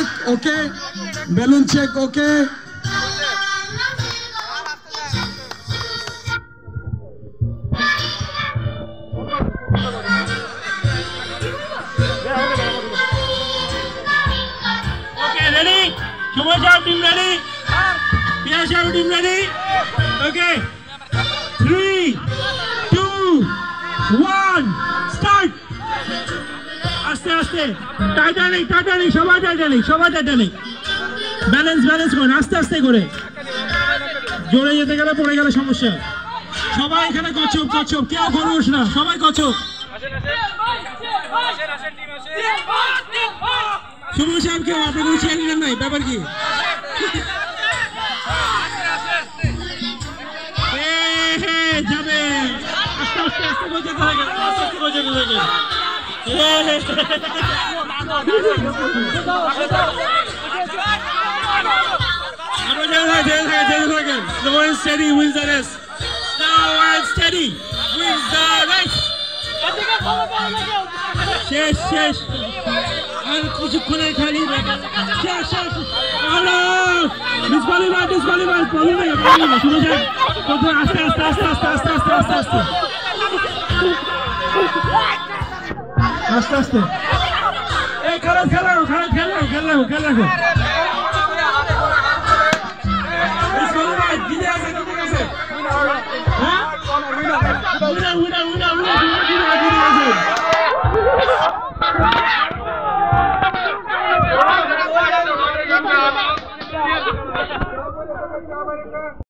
check, okay. Balloon check, okay. Okay, ready? Shubhasham team ready? Piyasham team ready? Okay. 3, 2, 1, start. আস্তে আস্তে Titanic Titanic সবাই Titanic সবাই Titanic balance balance করুন আস্তে আস্তে করে জোরে যেতে গেলে পড়ে গেলে সমস্যা সবাই এখানে কচ্ছপ কচ্ছপ কেউ খরগোশ না সবাই কচ্ছপ শুভ সাহেব কেউ আপনি কোনো চেয়ার নিলেন নাই ব্যাপার কি যাবে আস্তে আস্তে আস্তে করে যেতে থাকে আস্তে আস্তে করে যেতে থাকে Slow and steady wins the race. Slow and steady wins the race. শেষ শেষ আর কিছুক্ষণের খালি শেষ শেষ হ্যালো ডিসকোয়ালিফাই ডিসকোয়ালিফাই প্রবলেম নেই শুনে যান আস্তে আস্তে আস্তে আস্তে আস্তে আস্তে আস্তে আস্তে আস্তে আস্তে এই খেলা খেলা খেলা খেলা খেলা খেলা জিতে আছে জিতে আছে হ্যাঁ উইনার উইনার উইনার